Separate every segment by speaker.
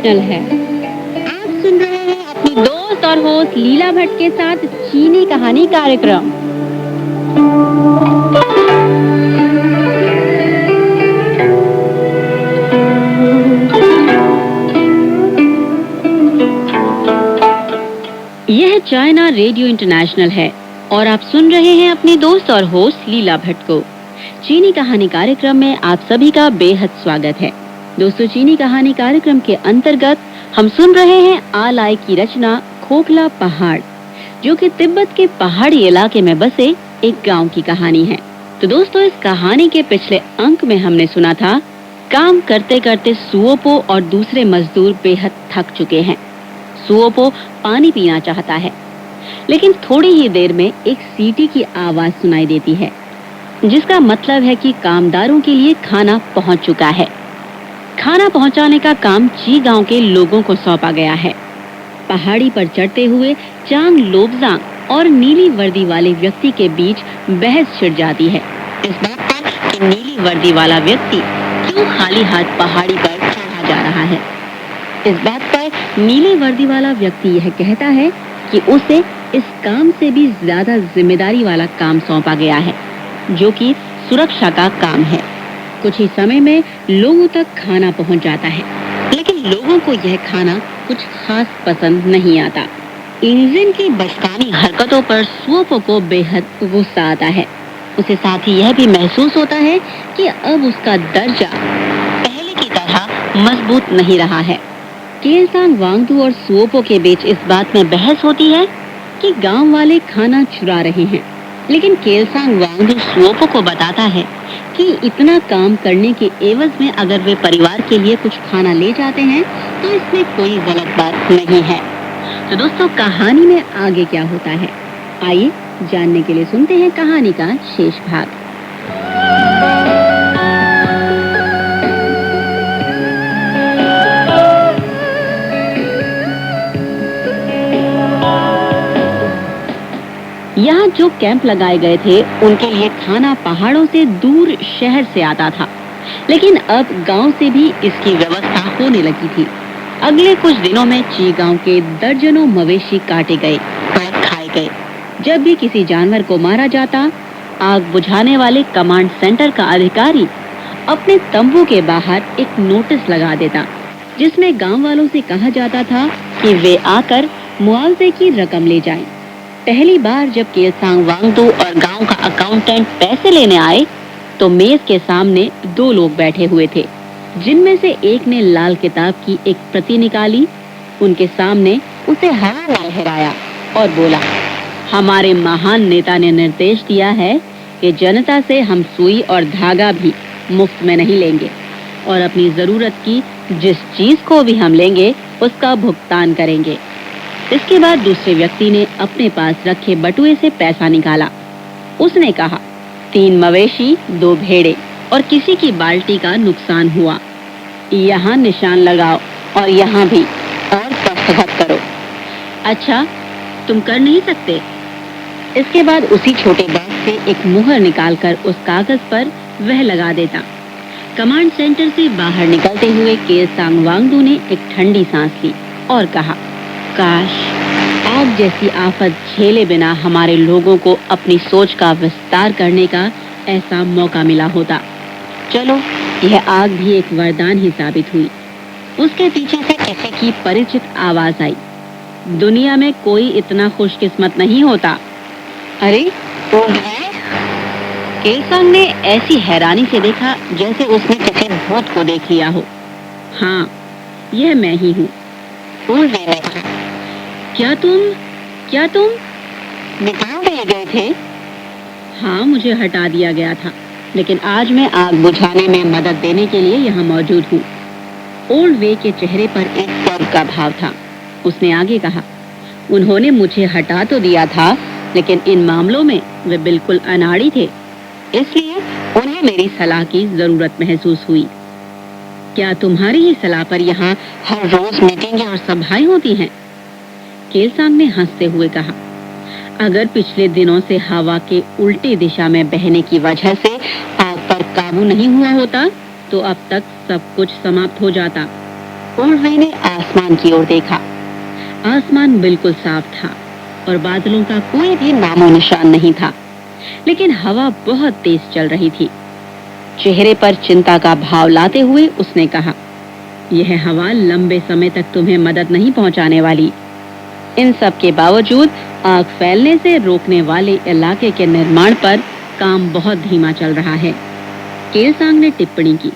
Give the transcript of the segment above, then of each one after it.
Speaker 1: International है। आप सुन रहे हैं अपनी दोस्त और होस्ट लीला भट्ट के साथ चीनी कहानी कार्यक्रम। यह चाइना रेडियो इंटरनेशनल है और आप सुन रहे हैं अपनी दोस्त और होस्ट लीला भट्ट को। चीनी कहानी कार्यक्रम में आप सभी का बेहद स्वागत है। दोस्तों, चीनी कहानी कार्यक्रम के अंतर्गत हम सुन रहे हैं आलाई की रचना खोखला पहाड़, जो कि तिब्बत के पहाड़ी इलाके में बसे एक गांव की कहानी है। तो दोस्तों, इस कहानी के पिछले अंक में हमने सुना था, काम करते करते सुओपो और दूसरे मजदूर बेहद थक चुके हैं। सुओपो पानी पीना चाहता है, लेकिन थोड़ी ही देर में एक सीटी की आवाज सुनाई देती है, जिसका मतलब है कि कामदारों के लिए खाना पहुंच चुका है। खाना पहुंचाने का काम ची गांव के लोगों को सौंपा गया है। पहाड़ी पर चढ़ते हुए चांग लोबजांग और नीली वर्दी वाले व्यक्ति के बीच बहस छिड़ जाती है इस बात पर कि नीली वर्दी वाला व्यक्ति क्यों खाली हाथ पहाड़ी पर चढ़ा जा रहा है। इस बात पर नीली वर्दी वाला व्यक्ति यह कहता है कि उसे इस काम से भी ज्यादा जिम्मेदारी वाला काम सौंपा गया है, जो कि सुरक्षा का काम है। कुछ ही समय में लोगों तक खाना पहुंच जाता है, लेकिन लोगों को यह खाना कुछ खास पसंद नहीं आता। इंजन की बचकानी हरकतों पर सुओपो को बेहद गुस्सा आता है। उसे साथ ही यह भी महसूस होता है कि अब उसका दर्जा पहले की तरह मजबूत नहीं रहा है। केलसांग वांगडू और सुओपो के बीच इस बात में बहस होती है कि गांव वाले खाना चुरा रहे हैं, लेकिन केलसांग वांगडू सुओपो को बताता है कि इतना काम करने के एवज में अगर वे परिवार के लिए कुछ खाना ले जाते हैं तो इसमें कोई गलत बात नहीं है। तो दोस्तों, कहानी में आगे क्या होता है, आइए जानने के लिए सुनते हैं कहानी का शेष भाग। यहाँ जो कैंप लगाए गए थे, उनके लिए खाना पहाड़ों से दूर शहर से आता था, लेकिन अब गांव से भी इसकी व्यवस्था होने लगी थी। अगले कुछ दिनों में ची गांव के दर्जनों मवेशी काटे गए और खाए गए। जब भी किसी जानवर को मारा जाता, आग बुझाने वाले कमांड सेंटर का अधिकारी अपने तंबू के बाहर एक नोटिस लगा देता, जिसमें गांव वालों से कहा जाता था कि वे आकर मुआवजे की रकम ले जाएं। पहली बार जब केलसांग वांगडू और गांव का अकाउंटेंट पैसे लेने आए, तो मेज के सामने दो लोग बैठे हुए थे, जिनमें से एक ने लाल किताब की एक प्रति निकाली, उनके सामने उसे हवा में लहराया और बोला, हमारे महान नेता ने निर्देश दिया है कि जनता से हम सुई और धागा भी मुफ्त में नहीं लेंगे और अपनी जरूरत की जिस चीज को भी हम लेंगे उसका भुगतान करेंगे। इसके बाद दूसरे व्यक्ति ने अपने पास रखे बटुए से पैसा निकाला। उसने कहा, 3 मवेशी, 2 भेड़े और किसी की बाल्टी का नुकसान हुआ। यहाँ निशान लगाओ और यहाँ भी, और दस्तखत करो। अच्छा, तुम कर नहीं सकते? इसके बाद उसी छोटे बैग से एक मुहर निकालकर उस कागज पर वह लगा देता। कमांड सेंटर से बाहर निकलते हुए केलसांग वांगडू ने एक ठंडी सांस ली और कहा, काश आग जैसी आफत झेले बिना हमारे लोगों को अपनी सोच का विस्तार करने का ऐसा मौका मिला होता। चलो, यह आग भी एक वरदान ही साबित हुई। उसके पीछे से किसी की परिचित आवाज आई, दुनिया में कोई इतना खुशकिस्मत नहीं होता। अरे, वो है? केलसांग ने ऐसी हैरानी से देखा जैसे उसने किसी भूत को देख लिया हो। हाँ, यह मैं ही हूँ। क्या तुम निकाल दिए गए थे? हाँ, मुझे हटा दिया गया था, लेकिन आज मैं आग बुझाने में मदद देने के लिए यहाँ मौजूद हूँ। ओल्ड वे के चेहरे पर एक गर्व का भाव था। उसने आगे कहा, उन्होंने मुझे हटा तो दिया था, लेकिन इन मामलों में वे बिल्कुल अनाड़ी थे, इसलिए उन्हें मेरी सलाह की जरूरत महसूस हुई। क्या तुम्हारी ही सलाह पर यहाँ हर रोज मीटिंगें और सभाएं होती हैं? केलसांग ने हंसते हुए कहा, अगर पिछले दिनों से हवा के उल्टी दिशा में बहने की वजह से आग पर काबू नहीं हुआ होता, तो अब तक सब कुछ समाप्त हो जाता। ओल्ड वे ने आसमान की ओर देखा। आसमान बिल्कुल साफ था और बादलों का कोई भी नामो निशान नहीं था, लेकिन हवा बहुत तेज चल रही थी। चेहरे पर चिंता का भाव लाते हुए उसने कहा, यह हवा लंबे समय तक तुम्हें मदद नहीं पहुंचाने वाली। इन सब के बावजूद आग फैलने से रोकने वाले इलाके के निर्माण पर काम बहुत धीमा चल रहा है। केलसांग ने टिप्पणी की,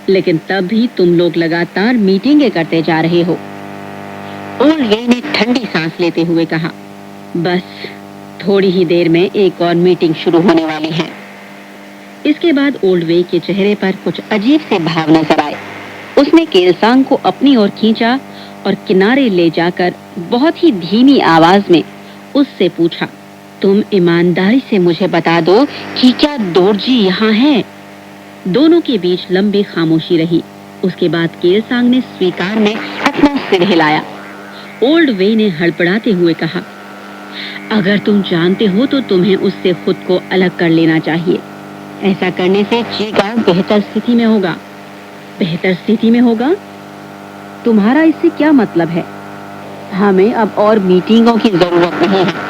Speaker 1: लेकिन तब भी तुम लोग लगातार मीटिंगें करते जा रहे हो। ओल्ड वे ने ठंडी सांस लेते हुए कहा, बस थोड़ी ही देर में एक और मीटिंग शुरू होने वाली है। इसके बाद ओल्ड वे के चेहरे पर कुछ अजीब से भाव नजर आए। उसने केलसांग को अपनी ओर खींचा और किनारे ले जाकर बहुत ही धीमी आवाज में उससे पूछा, तुम ईमानदारी से मुझे बता दो कि क्या दोरजी यहाँ है? दोनों के बीच लंबी खामोशी रही। उसके बाद केलसांग ने स्वीकार में अपना सिर हिलाया। ओल्ड वे ने हड़बड़ाते हुए कहा, अगर तुम जानते हो तो तुम्हें उससे खुद को अलग कर लेना चाहिए। ऐसा करने से चीगांव बेहतर स्थिति में होगा। बेहतर स्थिति में होगा? तुम्हारा इससे क्या मतलब है? हमें अब और मीटिंगों की जरूरत नहीं है।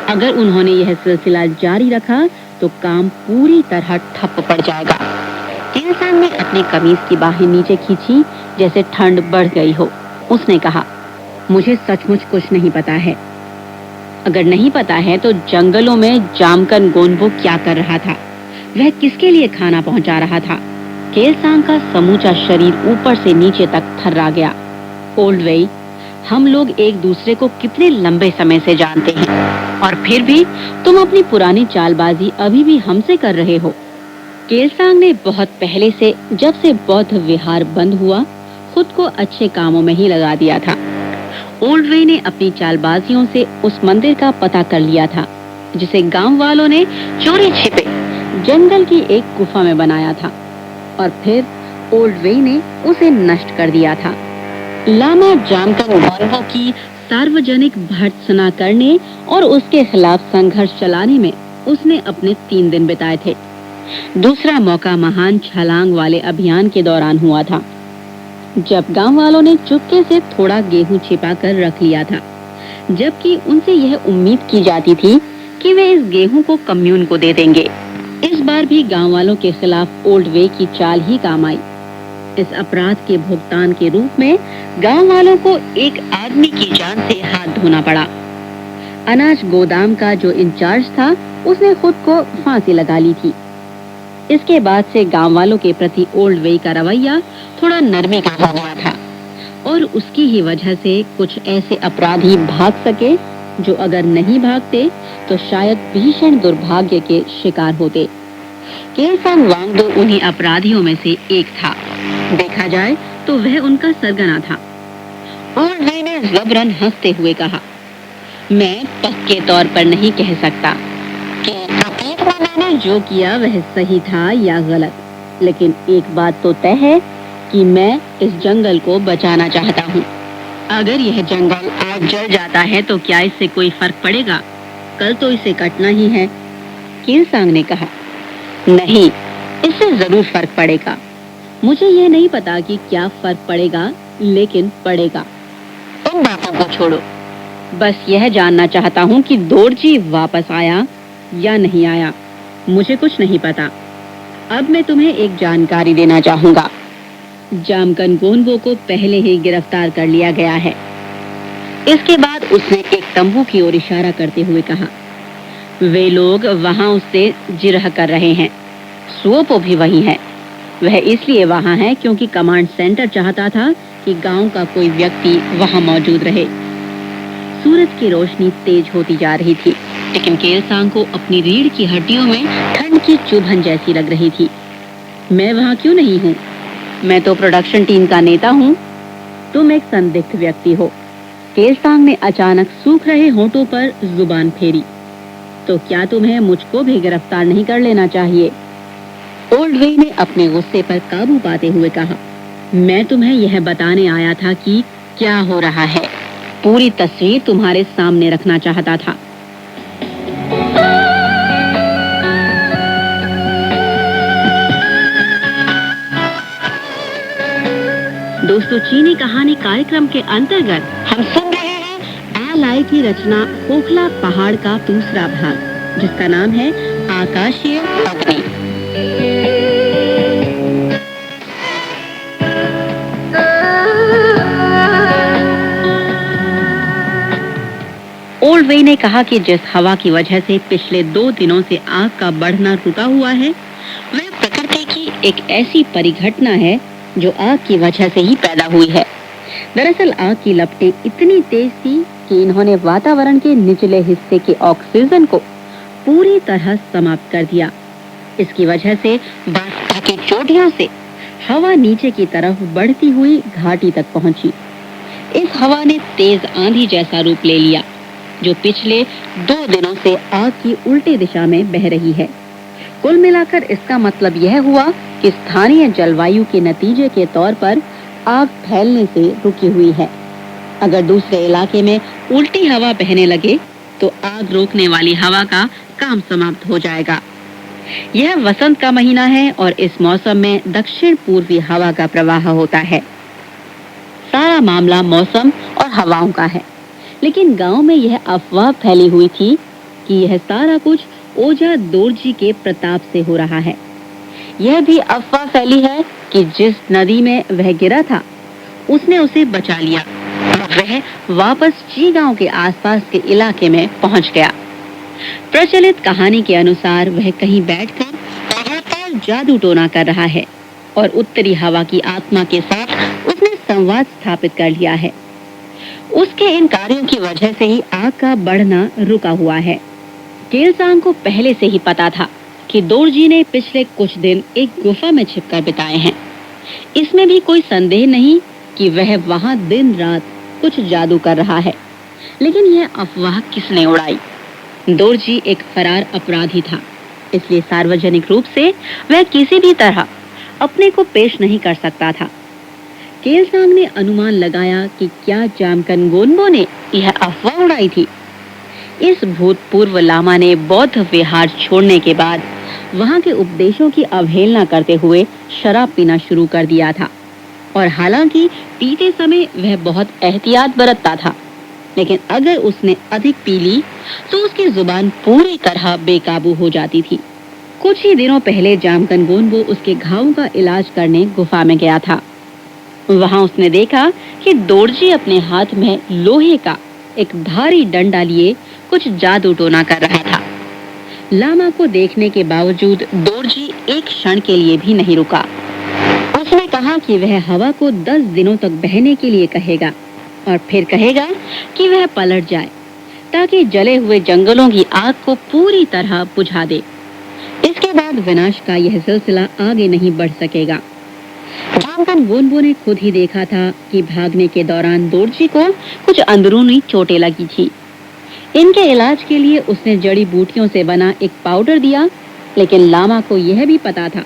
Speaker 1: अगर उन्होंने यह सिलसिला जारी रखा तो काम पूरी तरह ठप पड़ जाएगा। केलसांग ने अपनी कमीज की बाहें नीचे खींची, जैसे ठंड बढ़ गई हो। उसने कहा, मुझे सचमुच कुछ नहीं पता है। अगर नहीं पता है तो जंगलों में जामकन गोनबो क्या कर रहा था? वह किसके लिए खाना पहुंचा रहा था? केलसांग का समूचा शरीर ऊपर से नीचे तक थर्रा गया। ओल्ड वे, हम लोग एक दूसरे को कितने लंबे समय से जानते हैं और फिर भी तुम अपनी पुरानी चालबाजी अभी भी हमसे कर रहे हो। केलसांग ने बहुत पहले से, जब से बौद्ध विहार बंद हुआ, खुद को अच्छे कामों में ही लगा दिया था। ओल्ड वे ने अपनी चालबाजियों से उस मंदिर का पता कर लिया था जिसे गांव वालों ने चोरी छिपे जंगल की एक गुफा में बनाया था, और फिर ओल्ड वे ने उसे नष्ट कर दिया था। लामा जामकन गोनबो की सार्वजनिक भर्त्सना करने और उसके खिलाफ संघर्ष चलाने में उसने अपने 3 दिन बिताए थे। दूसरा मौका महान छलांग वाले अभियान के दौरान हुआ था, जब गांव वालों ने चुपके से थोड़ा गेहूं छिपा कर रख लिया था, जबकि उनसे यह उम्मीद की जाती थी कि वे इस गेहूं को कम्यून को दे देंगे। इस बार भी गांव वालों के खिलाफ ओल्ड वे की चाल ही काम आई। इस अपराध के भुगतान के रूप में गांव वालों को एक आदमी की जान से हाथ धोना पड़ा। अनाज गोदाम का जो इंचार्ज था, उसने खुद को फांसी लगा ली थी। इसके बाद से गांव वालों के प्रति ओल्ड वे का रवैया थोड़ा नरमी का हो गया था, और उसकी ही वजह से कुछ ऐसे अपराधी भाग सके जो अगर नहीं भागते तो शायद भीषण दुर्भाग्य के शिकार होते। केलसांग वांगडो उन्हीं अपराधियों में से एक था। देखा जाए तो वह उनका सरगना था। ओल्ड वे ने जबरन हंसते हुए कहा, मैं पक्के तौर पर नहीं कह सकता कि अतीत में मैंने जो किया वह सही था या गलत, लेकिन एक बात तो तय है कि मैं इस जंगल को बचाना चाहता हूँ। अगर यह जंगल आज जल जाता है तो क्या इससे कोई फर्क पड़ेगा? कल तो इसे कटना ही है। केलसांग ने कहा, नहीं, इससे जरूर फर्क पड़ेगा। मुझे यह नहीं पता कि क्या फर्क पड़ेगा, लेकिन पड़ेगा। इन बातों को छोड़ो, बस यह जानना चाहता हूँ कि दोरजी वापस आया या नहीं आया। मुझे कुछ नहीं पता। अब मैं तुम्हें एक जानकारी देना चाहूंगा। जामकन गोनबो को पहले ही गिरफ्तार कर लिया गया है। इसके बाद उसने एक तंबू की ओर इशारा करते हुए कहा, वे लोग वहां उससे जिरह कर रहे हैं। सुओपो भी वही है। वह इसलिए वहां है क्योंकि कमांड सेंटर चाहता था कि गांव का कोई व्यक्ति वहां मौजूद रहे। सूरज की रोशनी तेज होती जा रही थी, लेकिन केलसांग को अपनी रीढ़ की हड्डियों में ठंड की चुभन जैसी लग रही थी। मैं वहां क्यों नहीं हूँ? मैं तो प्रोडक्शन टीम का नेता हूँ। तुम एक संदिग्ध व्यक्ति हो। केलसांग ने अचानक सूख रहे होठों पर जुबान फेरी। तो क्या तुम्हें मुझको भी गिरफ्तार नहीं कर लेना चाहिए? ओल्ड वे ने अपने गुस्से पर काबू पाते हुए कहा, मैं तुम्हें यह बताने आया था कि क्या हो रहा है। पूरी तस्वीर तुम्हारे सामने रखना चाहता था। दोस्तों, चीनी कहानी कार्यक्रम के अंतर्गत हम सुन रहे हैं आलाई की रचना खोखला पहाड़ का दूसरा भाग, जिसका नाम है आकाशीय अग्नि। ओल्ड वे ने कहा कि जिस हवा की वजह से पिछले 2 दिनों से आग का बढ़ना रुका हुआ है, वह प्रकृति की एक ऐसी परिघटना है जो आग की वजह से ही पैदा हुई है। दरअसल आग की लपटें इतनी तेज थी कि इन्होंने वातावरण के निचले हिस्से के ऑक्सीजन को पूरी तरह समाप्त कर दिया। इसकी वजह से बर्फ की चोटियों से हवा नीचे की तरफ बढ़ती हुई घाटी तक पहुंची। इस हवा ने तेज आंधी जैसा रूप ले लिया, जो पिछले 2 दिनों से आग की उल्टी दिशा में बह रही है। कुल मिलाकर इसका मतलब यह हुआ कि स्थानीय जलवायु के नतीजे के तौर पर आग फैलने से रुकी हुई है। अगर दूसरे इलाके में उल्टी हवा बहने लगे तो आग रोकने वाली हवा का काम समाप्त हो जाएगा। यह वसंत का महीना है और इस मौसम में दक्षिण पूर्वी हवा का प्रवाह होता है। सारा मामला मौसम और हवाओं का है, लेकिन गांव में यह अफवाह फैली हुई थी कि यह सारा कुछ ओझा दोरजी के प्रताप से हो रहा है। यह भी अफवाह फैली है कि जिस नदी में वह गिरा था, उसने उसे बचा लिया और वह वापस ची गांव के आसपास के इलाके में पहुंच गया। प्रचलित कहानी के अनुसार वह कहीं बैठकर लगातार जादू टोना कर रहा है और उत्तरी हवा की आत्मा के साथ उसने संवाद स्थापित कर लिया है। उसके इन कार्यों की वजह से ही आग का बढ़ना रुका हुआ है। केलसांग को पहले से ही पता था कि दोरजी ने पिछले कुछ दिन एक गुफा में छिपकर बिताए हैं। इसमें भी कोई संदेह नहीं कि वह वहां दिन रात कुछ जादू कर रहा है। लेकिन यह अफवाह किसने उड़ाई? दोरजी एक फरार अपराधी था, इसलिए सार्वजनिक रूप से वह किसी भी तरह अपने को पेश नहीं कर सकता था। केलसांग ने अनुमान लगाया कि क्या जामकनगोनबो ने यह अफवाह उड़ाई थी। इस भूतपूर्व लामा ने बौद्ध विहार छोड़ने के बाद वहां के उपदेशों की अवहेलना करते हुए शराब पीना शुरू कर दिया था और हालांकि पीते समय वह बहुत एहतियात बरतता था, लेकिन अगर उसने अधिक पी ली तो उसकी जुबान पूरी तरह बेकाबू हो जाती थी। कुछ ही दिनों पहले जामकनगोनबो उसके घावों का इलाज करने गुफा में गया था। वहां उसने देखा कि दोरजी अपने हाथ में लोहे का एक भारी डंडा लिए कुछ जादू टोना कर रहा था। लामा को देखने के बावजूद दोरजी एक क्षण के लिए भी नहीं रुका। उसने कहा कि वह हवा को 10 दिनों तक बहने के लिए कहेगा और फिर कहेगा कि वह पलट जाए ताकि जले हुए जंगलों की आग को पूरी तरह बुझा दे। इसके बाद विनाश का यह सिलसिला आगे नहीं बढ़ सकेगा। जामकनगोनबो ने खुद ही देखा था कि भागने के दौरान दोरजी को कुछ अंदरूनी चोटें लगी थी। इनके इलाज के लिए उसने जड़ी बूटियों से बना एक पाउडर दिया, लेकिन लामा को यह भी पता था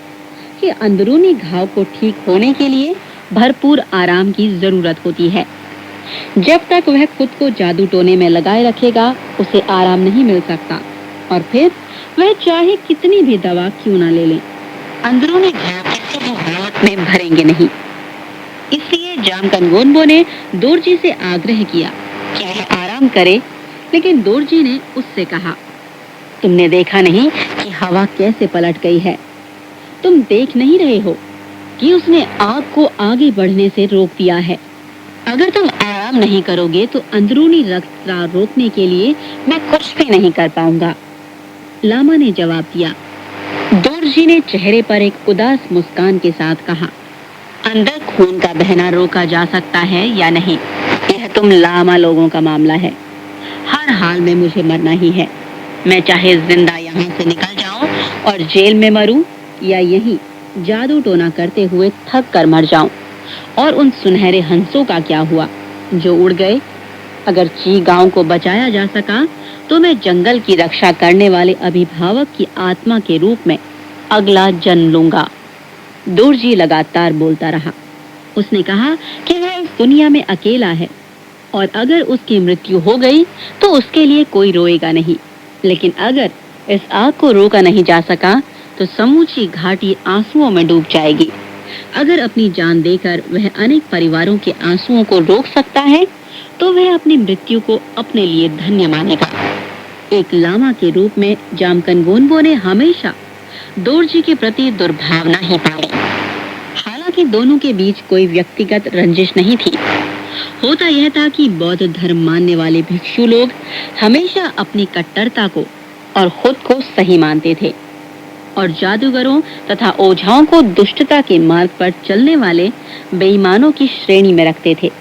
Speaker 1: कि अंदरूनी घाव को ठीक होने के लिए भरपूर आराम की जरूरत होती है। जब तक वह खुद को जादू टोने में लगाए रखेगा, उसे आराम नहीं मिल सकता और फिर वह चाहे कितनी भी दवा क्यों न ले ले, अंदरूनी घाव किसी भी हालत में भरेंगे नहीं। इसलिए जामकनगोनबो ने दोरजी से आग्रह किया कि वह आराम करे, लेकिन दोरजी ने उससे कहा, तुमने देखा नहीं कि हवा कैसे पलट गई है? तुम देख नहीं रहे हो कि उसने आग को आगे बढ़ने से रोक दिया है? अगर तुम आराम नहीं करोगे तो अंदरूनी रक्तस्राव रोकने के लिए मैं कुछ भी नहीं कर पाऊंगा। लामा ने जवाब दिया। दोरजी ने चेहरे पर एक उदास मुस्कान के साथ कहा, अंदर खून का बहना रोका जा सकता है या नहीं, यह तुम लामा लोगों का मामला है। हर हाल में मुझे मरना ही है। मैं चाहे जिंदा यहाँ से निकल जाऊं और जेल में मरूं, या यहीं जादू टोना करते हुए थक कर मर जाऊं। और उन सुनहरे हंसों का क्या हुआ जो उड़ गए? अगर ची गांव को बचाया जा सका तो मैं जंगल की रक्षा करने वाले अभिभावक की आत्मा के रूप में अगला जन्म लूंगा। दोरजी लगातार बोलता रहा। उसने कहा कि वह इस दुनिया में अकेला है और अगर उसकी मृत्यु हो गई तो उसके लिए कोई रोएगा नहीं, लेकिन अगर इस आग को रोका नहीं जा सका तो समूची घाटी आंसुओं में डूब जाएगी। अगर अपनी जान देकर वह अनेक परिवारों के आंसुओं को रोक सकता है, तो वह अपनी मृत्यु को अपने लिए धन्य मानेगा। एक लामा के रूप में जामकन ने हमेशा दोरजी के प्रति दुर्भावना ही पाली। हालांकि दोनों के बीच कोई व्यक्तिगत रंजिश नहीं थी। होता यह था कि बौद्ध धर्म मानने वाले भिक्षु लोग हमेशा अपनी कट्टरता को और खुद को सही मानते थे और जादूगरों तथा ओझाओं को दुष्टता के मार्ग पर चलने वाले बेईमानों की श्रेणी में रखते थे।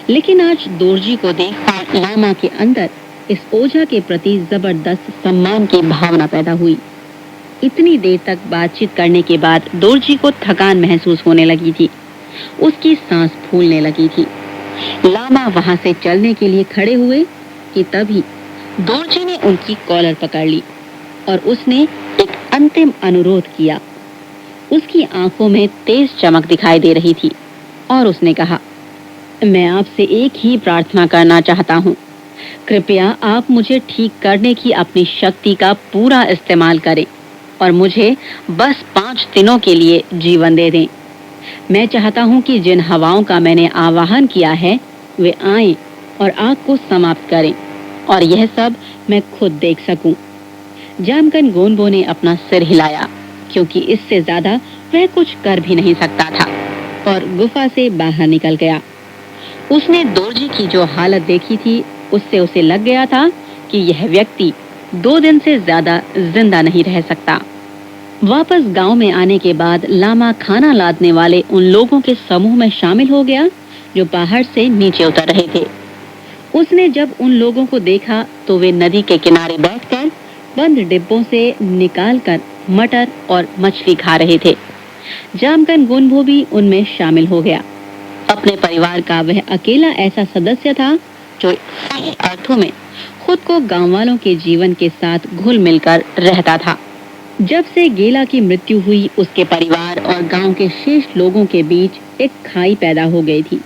Speaker 1: लेकिन आज दोरजी को देखकर लामा के अंदर इस ओझा के प्रति जबरदस्त सम्मान की भावना पैदा हुई। इतनी देर तक बातचीत करने के बाद दोरजी को थकान महसूस होने लगी थी। उसकी सांस फूलने लगी थी। लामा वहां से चलने के लिए खड़े हुए कि तभी दोरजी ने उनकी कॉलर पकड़ ली और उसने एक अंतिम अनुरोध किया। उसकी आंखों में तेज चमक दिखाई दे रही थी और उसने कहा, मैं आपसे एक ही प्रार्थना करना चाहता हूँ। कृपया आप मुझे ठीक करने की अपनी शक्ति का पूरा इस्तेमाल करें और मुझे बस 5 दिनों के लिए जीवन दे दें। मैं चाहता हूँ कि जिन हवाओं का मैंने आवाहन किया है वे आएं और आग को समाप्त करें और यह सब मैं खुद देख सकूं। जामकन गोनबो ने अपना सिर हिलाया क्योंकि इससे ज्यादा वह कुछ कर भी नहीं सकता था और गुफा से बाहर निकल गया। उसने दोरजी की जो हालत देखी थी उससे उसे लग गया था कि यह व्यक्ति 2 दिन से ज्यादा जिंदा नहीं रह सकता। वापस गांव में आने के बाद लामा खाना लादने वाले उन लोगों के समूह में शामिल हो गया जो पहाड़ से नीचे उतर रहे थे। उसने जब उन लोगों को देखा तो वे नदी के किनारे बैठकर बंद डिब्बों से निकालकर मटर और मछली खा रहे थे। जामकन गोनबो भी उनमें शामिल हो गया। अपने परिवार का वह अकेला ऐसा सदस्य था जो सही अर्थों में खुद को गांव वालों के जीवन के साथ घुल मिलकर रहता था। जब से गेला की मृत्यु हुई उसके परिवार और गांव के शेष लोगों के बीच एक खाई पैदा हो गई थी,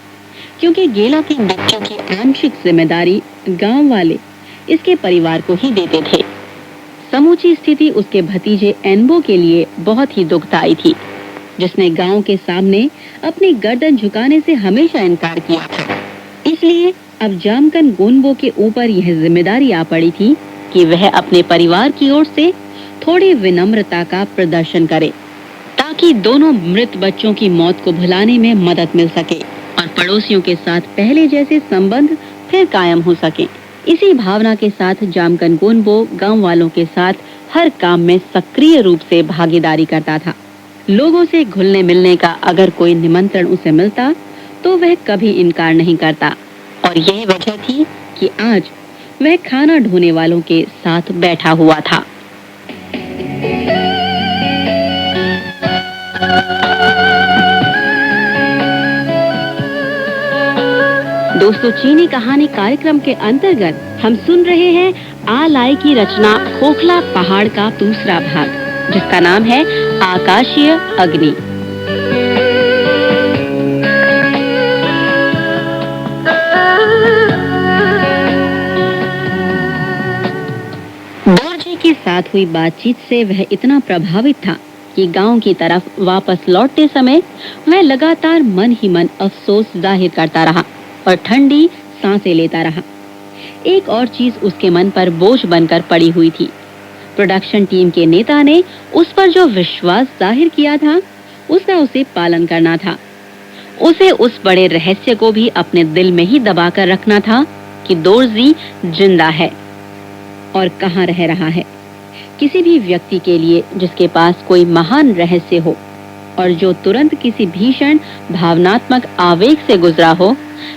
Speaker 1: क्योंकि गेला की मृत्यु की आंशिक जिम्मेदारी गांव वाले इसके परिवार को ही देते थे। समूची स्थिति उसके भतीजे एनबो के लिए बहुत ही दुखदायी थी, जिसने गांव के सामने अपनी गर्दन झुकाने से हमेशा इनकार किया था। इसलिए अब जामकन गोनबो के ऊपर यह जिम्मेदारी आ पड़ी थी कि वह अपने परिवार की ओर से थोड़ी विनम्रता का प्रदर्शन करे, ताकि दोनों मृत बच्चों की मौत को भुलाने में मदद मिल सके और पड़ोसियों के साथ पहले जैसे संबंध फिर कायम हो सके। इसी भावना के साथ जामकन गोनबो गांव वालों के साथ हर काम में सक्रिय रूप से भागीदारी करता था। लोगों से घुलने मिलने का अगर कोई निमंत्रण उसे मिलता तो वह कभी इनकार नहीं करता और यही वजह थी कि आज वह खाना ढोने वालों के साथ बैठा हुआ था। दोस्तों, चीनी कहानी कार्यक्रम के अंतर्गत हम सुन रहे हैं आ लाई की रचना खोखला पहाड़ का दूसरा भाग, जिसका नाम है आकाशीय अग्नि। दोरजी के साथ हुई बातचीत से वह इतना प्रभावित था कि गांव की तरफ वापस लौटते समय वह लगातार मन ही मन अफसोस जाहिर करता रहा और ठंडी सांसें लेता रहा। एक और चीज उसके मन पर बोझ बनकर पड़ी हुई थी। प्रोडक्शन टीम के नेता ने उस पर जो विश्वास जाहिर किया था उसका उसे पालन करना था। उसे उस बड़े रहस्य को भी अपने दिल में ही दबाकर रखना था कि दोरजी जिंदा है और कहाँ रह रहा है। किसी भी व्यक्ति के लिए जिसके पास कोई महान रहस्य हो और जो तुरंत किसी भीषण भावनात्मक आवेग से गुजरा हो,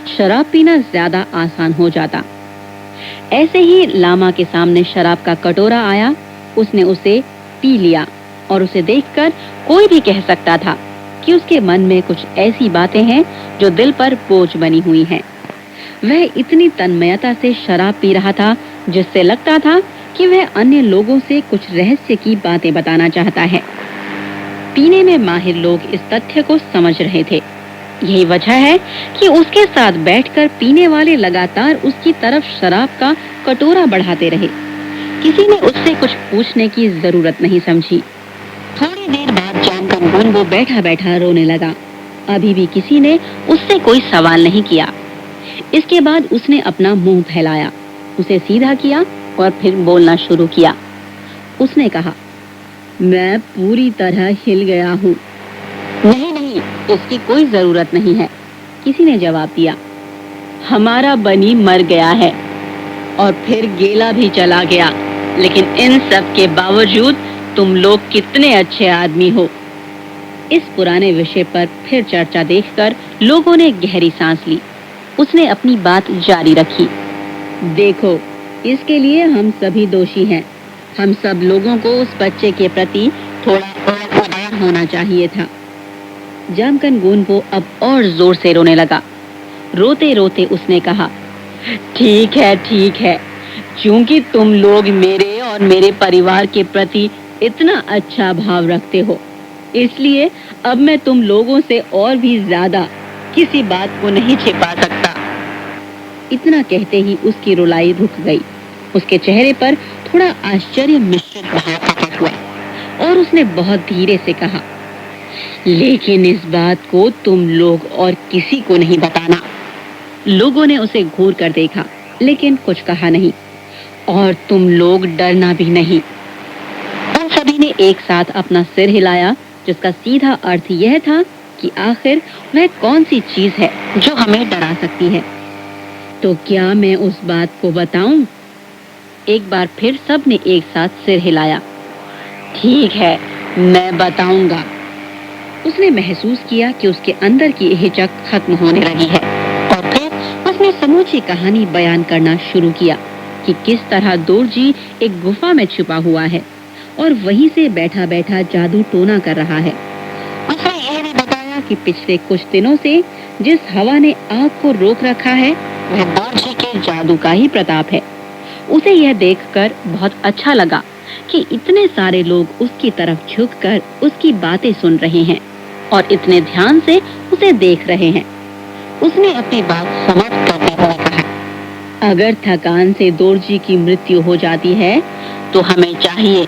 Speaker 1: शराब पीना ज्यादा आसान हो जाता। ऐसे ही लामा के सामने शराब का कटोरा आया। उसने उसे पी लिया और उसे देखकर कोई भी कह सकता था कि उसके मन में कुछ ऐसी बातें हैं जो दिल पर बोझ बनी हुई हैं। वह इतनी तन्मयता से शराब पी रहा था जिससे लगता था कि वह अन्य लोगों से कुछ रहस्य की बातें बताना चाहता है। पीने में माहिर लोग इस तथ्य को समझ रहे थे। यही वजह है कि उसके साथ बैठकर पीने वाले लगातार उसकी तरफ शराब का कटोरा बढ़ाते रहे। किसी ने उससे कुछ पूछने की जरूरत नहीं समझी। थोड़ी देर बाद जामकन जामकन गुनबो बैठा बैठा रोने लगा। अभी भी किसी ने उससे कोई सवाल नहीं किया। इसके बाद उसने अपना मुंह फैलाया, उसे सीधा किया और फिर बोलना शुरू किया। उसने कहा, मैं पूरी तरह हिल गया हूँ। नहीं नहीं, इसकी कोई जरूरत नहीं है, किसी ने जवाब दिया। हमारा बनी मर गया है और फिर गेला भी चला गया, लेकिन इन सब के बावजूद तुम लोग कितने अच्छे आदमी हो। इस पुराने विषय पर फिर चर्चा देखकर लोगों ने गहरी सांस ली। उसने अपनी बात जारी रखी। देखो, इसके लिए हम सभी दोषी हैं। हम सब लोगों को उस बच्चे के प्रति थोड़ा और उदार होना चाहिए था। जामकन गुनबो अब और जोर से रोने लगा। रोते रोते उसने कहा, ठीक है, क्योंकि तुम लोग मेरे और मेरे परिवार के प्रति इतना अच्छा भाव रखते हो, इसलिए अब मैं तुम लोगों से और भी ज्यादा किसी बात को नहीं छिपा सकता। इतना कहते ही उसकी रुलाई रुक गई। उसके चेहरे पर थोड़ा आश्चर्य मिश्रित भाव प्रकट हुआ और उसने बहुत धीरे से कहा, लेकिन इस बात को तुम लोग और किसी को नहीं बताना। लोगों ने उसे घूर कर देखा, लेकिन कुछ कहा नहीं। और तुम लोग डरना भी नहीं। उन सभी ने एक साथ अपना सिर हिलाया, जिसका सीधा अर्थ यह था कि आखिर वह कौन सी चीज है जो हमें डरा सकती है। तो क्या मैं उस बात को बताऊं? एक बार फिर सब ने एक साथ सिर हिलाया। ठीक है, मैं बताऊंगा। उसने महसूस किया कि उसके अंदर की हिचक खत्म होने लगी है और फिर उसने समूची कहानी बयान करना शुरू किया कि किस तरह दोरजी एक गुफा में छुपा हुआ है और वहीं से बैठा बैठा जादू टोना कर रहा है। उसने यह भी बताया कि पिछले कुछ दिनों से जिस हवा ने आग को रोक रखा है, वह दोरजी के जादू का ही प्रताप है। उसे यह देखकर बहुत अच्छा लगा कि इतने सारे लोग उसकी तरफ झुककर उसकी बातें सुन रहे हैं और इतने ध्यान से उसे देख रहे हैं। उसने अपनी बात समाप्त करते हुए कहा, अगर थकान से दोरजी की मृत्यु हो जाती है तो हमें चाहिए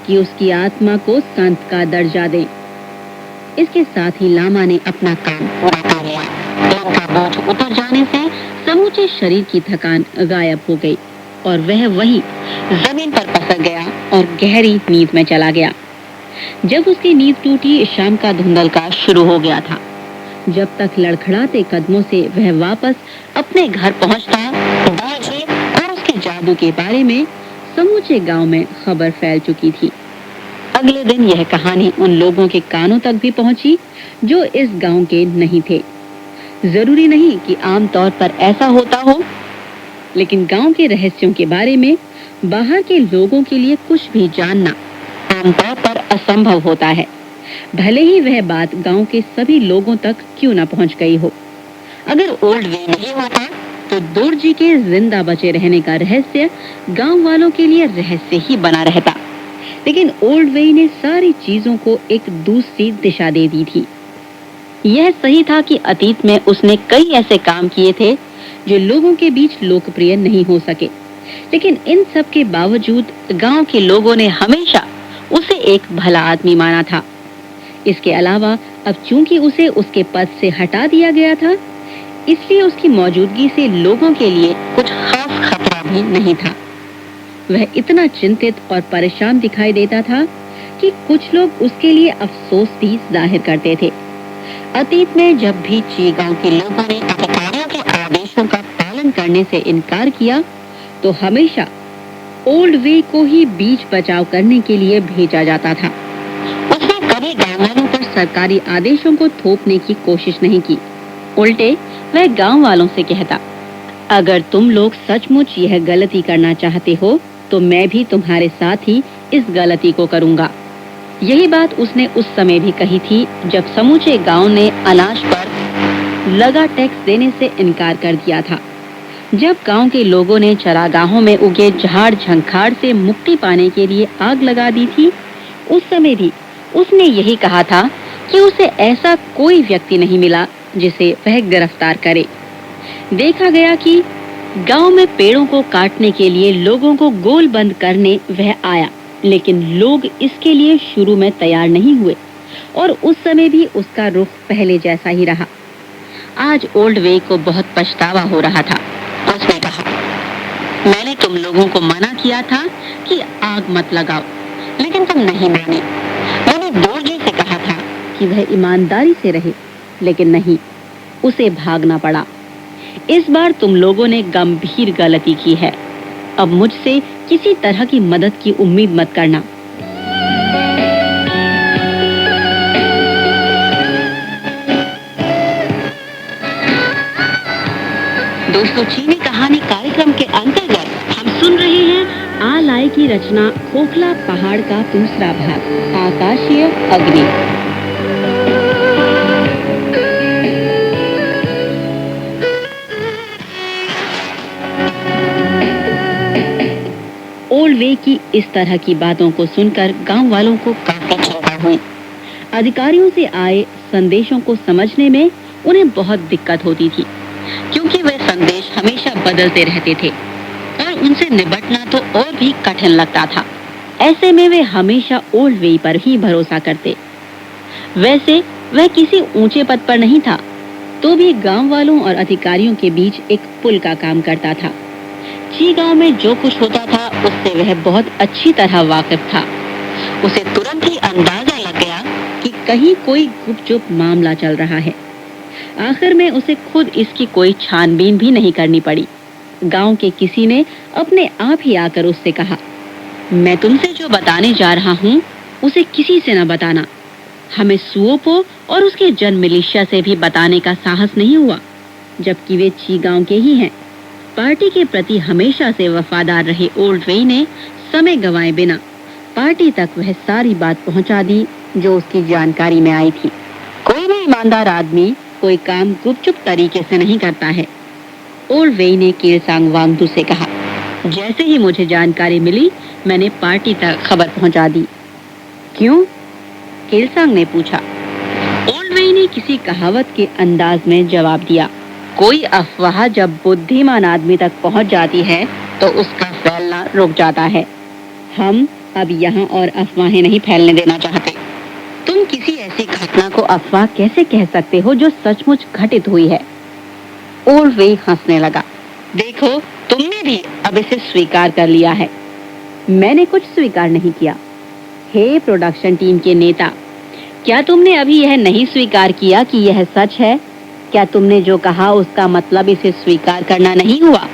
Speaker 1: कि उसकी आत्मा को संत का दर्जा दें। इसके साथ ही लामा ने अपना काम पूरा कर लिया। दिन का बोझ उतर जाने से समूचे शरीर की थकान गायब हो गई और वह वहीं जमीन पर पसर गया और गहरी नींद में चला गया। जब उसकी नींद टूटी, शाम का धुंधलका शुरू हो गया था। जब तक लड़खड़ाते कदमों से वह वापस अपने घर पहुंचता, दोरजी और उसके जादू के बारे में समूचे गांव में खबर फैल चुकी थी। अगले दिन यह कहानी उन लोगों के कानों तक भी पहुंची जो इस गांव के नहीं थे। जरूरी नहीं कि आमतौर पर ऐसा होता हो, लेकिन गांव के रहस्यों के बारे में बाहर के लोगों के लिए कुछ भी जानना आमतौर पर असंभव होता है, भले ही वह बात गांव के सभी लोगों तक क्यों न पहुंच गई हो। अगर ओल्ड वे नहीं होता तो दोरजी के जिंदा बचे रहने का रहस्य गांव वालों के लिए रहस्य ही बना रहता, लेकिन ओल्ड वे ने सारी चीजों को एक दूसरी दिशा दे दी थी। यह सही था कि अतीत में उसने कई ऐसे काम किए थे जो लोगों के बीच लोकप्रिय नहीं हो सके, लेकिन इन सब के बावजूद गांव के लोगों ने हमेशा उसे एक भला आदमी माना था। इसके अलावा अब चूंकि उसे उसके पद से हटा दिया गया था, इसलिए उसकी मौजूदगी से लोगों के लिए कुछ खास खतरा भी नहीं था। वह इतना चिंतित और परेशान दिखाई देता था कि कुछ लोग उसके लिए अफसोस भी जाहिर करते थे। अतीत में जब भी चीगांव के लोगों ने अधिकारियों के आदेशों का पालन करने से इनकार किया, तो हमेशा ओल्ड वे को ही बीच बचाव करने के लिए भेजा जाता था। उसने कभी गांव वालों पर सरकारी आदेशों को थोपने की कोशिश नहीं की। उल्टे वह गांव वालों से कहता, अगर तुम लोग सचमुच यह गलती करना चाहते हो तो मैं भी तुम्हारे साथ ही इस गलती को करूंगा। यही बात उसने उस समय भी कही थी जब समूचे गांव ने अनाज पर लगा टैक्स देने से इनकार कर दिया था। जब गांव के लोगों ने चरागाहों में उगे झाड़ झंखाड़ से मुक्ति पाने के लिए आग लगा दी थी, उस समय भी उसने यही कहा था कि उसे ऐसा कोई व्यक्ति नहीं मिला जिसे वह गिरफ्तार करे। देखा गया कि गांव में पेड़ों को काटने के लिए लोगों को गोल बंद करने वह आया, लेकिन लोग इसके लिए शुरू में तैयार नहीं हुए और उस समय भी उसका रुख पहले जैसा ही रहा। आज ओल्ड वे को बहुत पछतावा हो रहा था। उसने कहा, मैंने तुम लोगों को मना किया था कि आग मत लगाओ, लेकिन तुम नहीं माने। मैंने दोरजी से कहा था कि वह ईमानदारी से रहे, लेकिन नहीं, उसे भागना पड़ा। इस बार तुम लोगों ने गंभीर गलती की है। अब मुझसे किसी तरह की मदद की उम्मीद मत करना। दोस्तों, चीनी कहानी कार्यक्रम के अंतर्गत हम सुन रहे हैं आलाई की रचना खोखला पहाड़ का दूसरा भाग, आकाशीय अग्नि। ओल्ड वे की इस तरह की बातों को सुनकर गांव वालों को काफी चिंता हुई। अधिकारियों से आए संदेशों को समझने में उन्हें बहुत दिक्कत होती थी, क्योंकि वे संदेश हमेशा बदलते रहते थे और उनसे निपटना तो और भी कठिन लगता था। ऐसे में वे हमेशा ओल्ड वे पर ही भरोसा करते। वैसे वह किसी ऊंचे पद पर नहीं था, तो भी गांव वालों और अधिकारियों के बीच एक पुल का काम करता था। ची गांव में जो कुछ होता था उससे वह बहुत अच्छी तरह वाकिफ था। उसे तुरंत ही अंदाजा लग गया कि कहीं कोई गुपचुप मामला चल रहा है। आखिर में उसे खुद इसकी कोई छानबीन भी नहीं करनी पड़ी। गांव के किसी ने अपने आप ही आकर उससे कहा, मैं तुमसे जो बताने जा रहा हूँ उसे किसी से न बताना। हमें सुओपो और उसके जन मिलिशिया से भी बताने का साहस नहीं हुआ, जबकि वे ची गांव के ही हैं। पार्टी के प्रति हमेशा से वफादार रहे ओल्ड वे ने समय गंवाए बिना पार्टी तक वह सारी बात पहुंचा दी जो उसकी जानकारी में आई थी। कोई भी ईमानदार आदमी कोई काम गुपचुप तरीके से नहीं करता है। ओल्ड वे ने केलसांग वांगडू से कहा, जैसे ही मुझे जानकारी मिली मैंने पार्टी तक खबर पहुंचा दी। क्यों? केलसांग ने पूछा। ओल्ड वे ने किसी कहावत के अंदाज में जवाब दिया, कोई अफवाह जब बुद्धिमान आदमी तक पहुंच जाती है तो उसका फैलना रुक जाता है। हम अब यहाँ और अफवाहें नहीं फैलने देना चाहते। तुम किसी ऐसी घटना को अफवाह कैसे कह सकते हो जो सचमुच घटित हुई है? ओल्ड वे हंसने लगा। देखो, तुमने भी अब इसे स्वीकार कर लिया है। मैंने कुछ स्वीकार नहीं किया। हे प्रोडक्शन टीम के नेता, क्या तुमने अभी यह नहीं स्वीकार किया कि यह सच है? क्या तुमने जो कहा उसका मतलब इसे स्वीकार करना नहीं हुआ?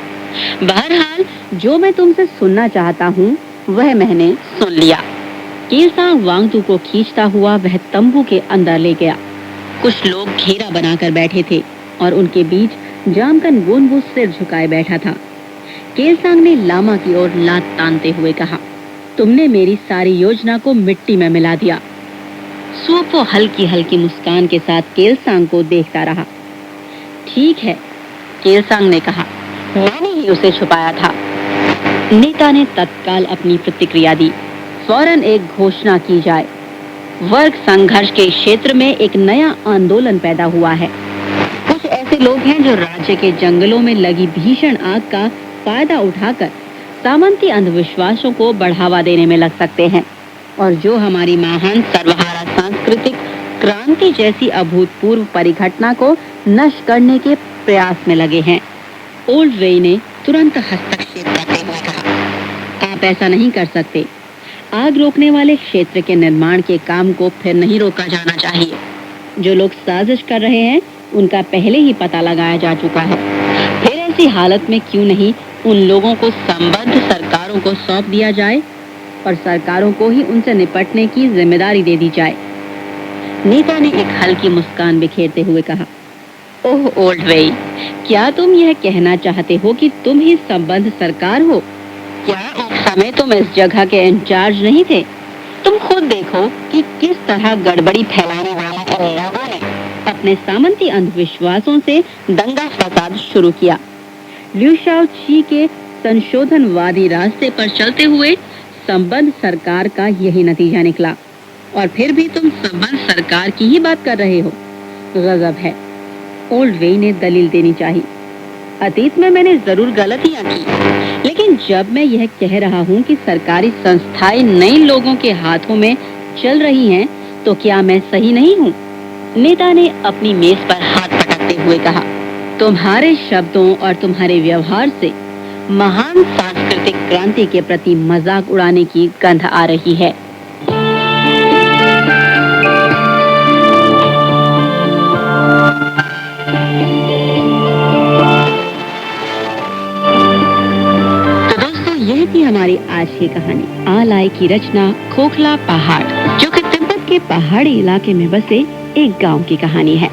Speaker 1: बहरहाल जो मैं तुमसे सुनना चाहता हूँ वह मैंने सुन लिया। केलसांग वांगडू को खींचता हुआ वह तंबू के अंदर ले गया। कुछ लोग घेरा बनाकर बैठे थे और उनके बीच जामकन गोनबू सिर झुकाए बैठा था। केलसांग ने लामा की ओर लात तानते हुए कहा, तुमने मेरी सारी योजना को मिट्टी में मिला दिया। सुओपो हल्की हल्की मुस्कान के साथ केलसांग को देखता रहा। ठीक है, केलसांग ने कहा, मैंने ही उसे छुपाया था। नेता ने तत्काल अपनी प्रतिक्रिया दी। फौरन एक घोषणा की जाए। वर्ग संघर्ष के क्षेत्र में एक नया आंदोलन पैदा हुआ है। कुछ ऐसे लोग हैं जो राज्य के जंगलों में लगी भीषण आग का फायदा उठाकर सामंती अंधविश्वासों को बढ़ावा देने में लग सकते हैं और जो हमारी महान सर्वहारा सांस्कृतिक क्रांति जैसी अभूतपूर्व परिघटना को नष्ट करने के प्रयास में लगे हैं। ओल्ड वे ने तुरंत हस्तक्षेप करते हुए कहा, आप ऐसा नहीं कर सकते। आग रोकने वाले क्षेत्र के निर्माण के काम को फिर नहीं रोका जाना चाहिए। जो लोग साजिश कर रहे हैं उनका पहले ही पता लगाया जा चुका है। फिर ऐसी हालत में क्यों नहीं उन लोगों को संबद्ध सरकारों को सौंप दिया जाए और सरकारों को ही उनसे निपटने की जिम्मेदारी दे दी जाए। नेता ने एक हल्की मुस्कान बिखेरते हुए कहा, ओह ओल्ड वे, क्या तुम यह कहना चाहते हो कि तुम ही संबद्ध सरकार हो? क्या एक समय तुम इस जगह के इंचार्ज नहीं थे? तुम खुद देखो कि किस तरह गड़बड़ी फैलाने वाले इन लोगों ने अपने सामंती अंधविश्वासों से दंगा फसाद शुरू किया। लिu शाओची के संशोधनवादी रास्ते पर चलते हुए संबद्ध सरकार का यही नतीजा निकला और फिर भी तुम संबद्ध सरकार की ही बात कर रहे हो। गजब है। ओल्ड वे ने दलील देनी चाहिए। अतीत में मैंने जरूर गलतियां की, लेकिन जब मैं यह कह रहा हूँ कि सरकारी संस्थाएं नए लोगों के हाथों में चल रही हैं, तो क्या मैं सही नहीं हूँ? नेता ने अपनी मेज पर हाथ पटकते हुए कहा, तुम्हारे शब्दों और तुम्हारे व्यवहार से महान सांस्कृतिक क्रांति के प्रति मजाक उड़ाने की गंध आ रही है। तो दोस्तों, यह थी हमारी आज की कहानी। आलाई की रचना खोखला पहाड़, जो कि तिब्बत के पहाड़ी इलाके में बसे एक गांव की कहानी है।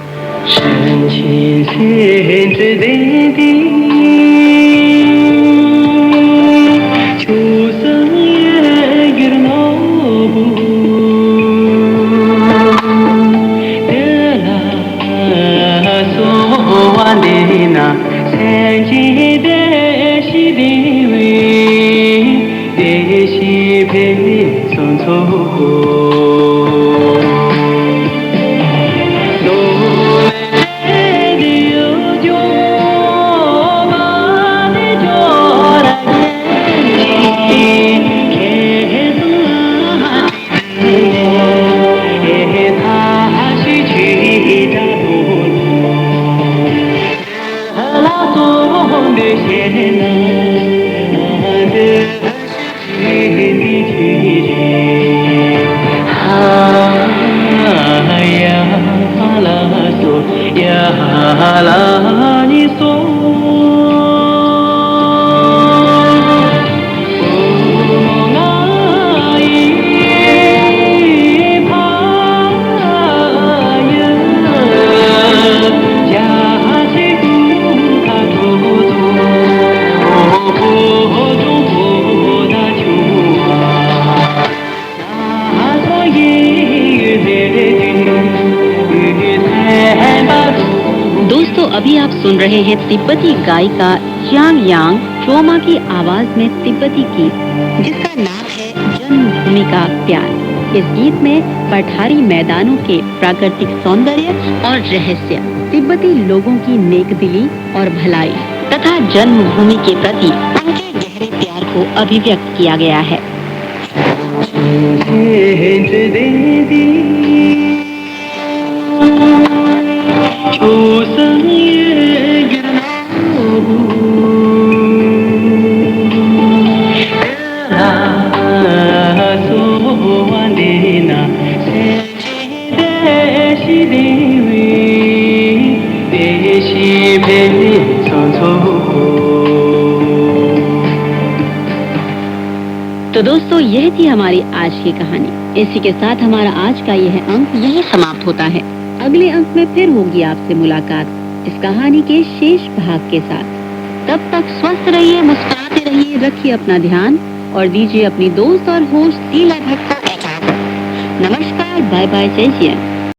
Speaker 1: दोस्तों, अभी आप सुन रहे हैं तिब्बती गायिका च्यांग यांग चोमा की आवाज में तिब्बती गीत, जिसका नाम है जन्मभूमि का प्यार। इस गीत में पठारी मैदानों के प्राकृतिक सौंदर्य और रहस्य, तिब्बती लोगों की नेकदिली और भलाई तथा जन्मभूमि के प्रति उनके गहरे प्यार को अभिव्यक्त किया गया है। तो दोस्तों, यह थी हमारी आज की कहानी। इसी के साथ हमारा आज का यह अंक यही समाप्त होता है। अगले अंक में फिर होगी आपसे मुलाकात इस कहानी के शेष भाग के साथ। तब तक स्वस्थ रहिए, मुस्कुराते रहिए, रखिए अपना ध्यान और दीजिए अपनी दोस्त और होस्ट शीला भट्ट को इजाजत। नमस्कार, बाय बाय, जय श्री राम।